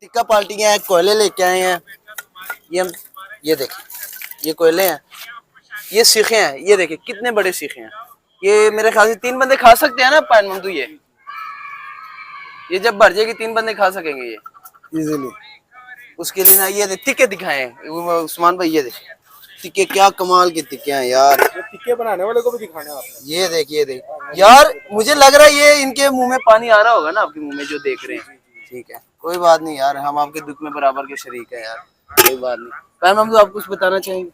Tikka party के हैं, कोयले लेके आए हैं। ये देखें, ये कोयले हैं, ये सीखे हैं। ये देखें कितने बड़े सीखे हैं। ये मेरे ख्याल से 3 बंदे खा सकते हैं ना पान ममदू। ये जब भर जाएगी 3 बंदे खा सकेंगे ये इजीली। उसके लिए ना ये टिक्के दिखाए उस्मान भाई। ये देख टिक्के, क्या कमाल के टिक्के हैं यार। टिक्के बनाने वाले को भी दिखाने आपने। ये देख यार, मुझे लग रहा है ये इनके मुंह में पानी आ रहा होगा ना, आपके मुंह में जो देख रहे हैं। ठीक है, कोई बात नहीं यार, हम आपके दुख में बराबर के शरीक है यार, कोई बात नहीं। पान ममदू आप कुछ बताना चाहेंगे?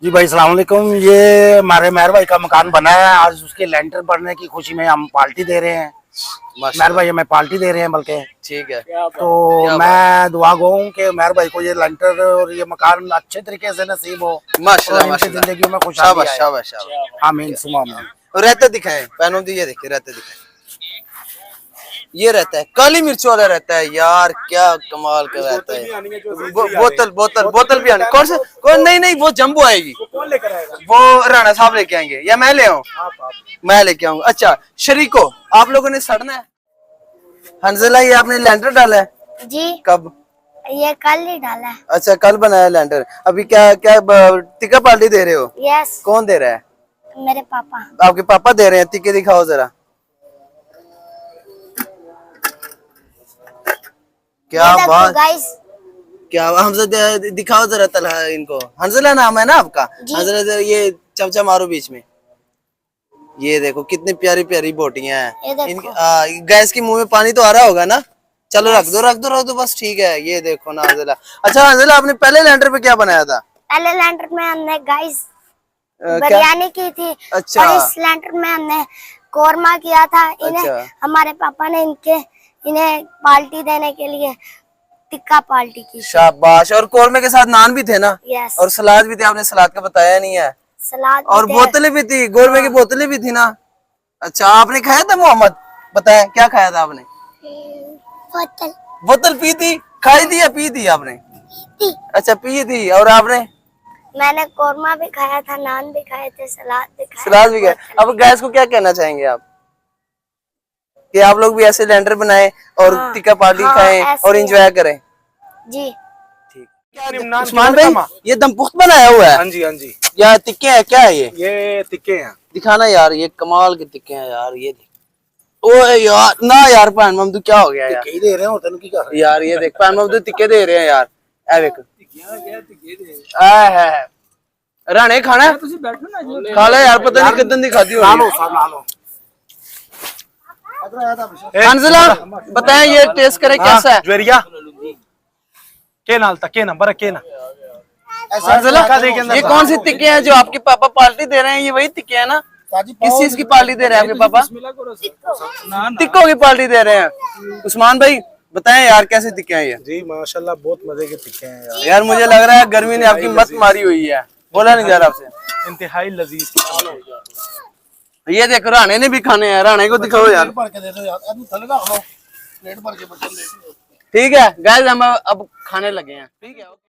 जी भाई अस्सलाम वालेकुम। ये हमारे मेहर भाई का मकान बना है, आज उसके लेंटर पड़ने की खुशी में हम पार्टी दे रहे हैं। मेहर भाई हमें पार्टी दे रहे हैं बल्कि। ठीक है, तो मैं दुआ गो हूँ कि मेहर भाई को ये लेंटर और ये मकान अच्छे तरीके से नसीब हो। माशाल्लाह इनकी माशाल्लाह, जिंदगी में खुशहाली शाबाश आए। शाबाश शाबाश। आमीन सुमा आमीन। रहता दिखाए पैनों दी, ये देखिए रहता दिखाए। ये रहता है काली मिर्च वाला रहता है यार, क्या कमाल का रहता है। बोतल भी आनी। कौन से? कौन? नहीं, वो जंबो आएगी। कौन लेकर आएगा? वो राणा साहब लेके आएंगे या मैं ले आऊं? मैं लेके आऊंगा। अच्छा शरीको, आप लोगों ने सड़ना है। हंजला, ये आपने लैंडर डाला है जी? कब? ये कल ही डाला है। अच्छा कल बनाया लैंडर। अभी क्या क्या टिक्का पार्टी दे रहे हो? यस। कौन दे रहा है? मेरे पापा। आपके पापा दे रहे हैं। टिक्के दिखाओ जरा। क्या बात, गाइस, क्या हमजा दिखाओ जरा तला इनको। हंजला नाम है ना आपका? हंजला, ये चमचा मारो बीच में। ये देखो कितनी प्यारी प्यारी बोटियां हैं। गैस के मुंह में पानी तो आ रहा होगा ना? चलो रख दो बस, ठीक है। ये देखो ना हंजला। अच्छा हंजला, आपने पहले लैंडर पे क्या बनाया था? पहले लैंटर में हमने गाइस बिरयानी की थी। अच्छा। और इस लैंटर में हमने कोरमा किया था। इन्हें हमारे पापा ने इन्हें पार्टी देने के लिए टिक्का पार्टी की। शाबाश। और कोरमे के साथ नान भी थे ना? यस। और सलाद भी थे, आपने सलाद का बताया नहीं है। सलाद और बोतलें भी थी, गोरमे की बोतलें भी थी ना? अच्छा, आपने खाया था मोहम्मद? बताया क्या खाया था आपने? बोतल पी थी? खाई थी या पी थी आपने? अच्छा पी थी। और आपने? मैंने कोरमा भी खाया था, नान भी खाए थे, सलाद भी खाया। अब गैस को क्या कहना चाहेंगे आप कि आप लोग भी ऐसे लैंडर बनाएं और टिक्का पार्टी खाएं और एंजॉय करें? जी ठीक। उस्मान भाई, ये दम पुख्त बनाया हुआ है? हाँ जी हाँ जी। या टिक्के हैं? क्या है ये टिक्के हैं। दिखाना यार, ये कमाल के टिक्के हैं यार। ये देख। ओ यार ना यार, पान ममदू क्या हो गया यार? टिक्के दे रहे हो तन की कर यार ये देख, पान ममदू टिक्के दे रहे हैं यार। ए देख, राणे खाना है? खा लो यार, पता नहीं कितने दिखाती हो। हंजला बताएं, ये टेस्ट करें कैसा है? ज्वेरिया के नाल तक के नंबर के ना। हंजला, ये कौन सी टिक्के हैं जो आपके पापा पार्टी दे रहे हैं? ये वही टिक्के हैं ना? किस चीज की पार्टी दे रहे हैं आपके पापा? टिक्कों की पार्टी दे रहे हैं। उस्मान भाई बताएं यार, कैसे टिक्के हैं ये? जी माशाल्लाह, बहुत मजे के टिक्के हैं यार। यार मुझे लग रहा है गर्मी ने आपकी मत मारी हुई है। बोला नहीं जा रहा आपसे। इंतहाई लजीज। ये देखो, राणे ने भी खाने हैं। राणे को दिखाओ यार। ठीक है गाइस, हम अब खाने लगे हैं। ठीक है।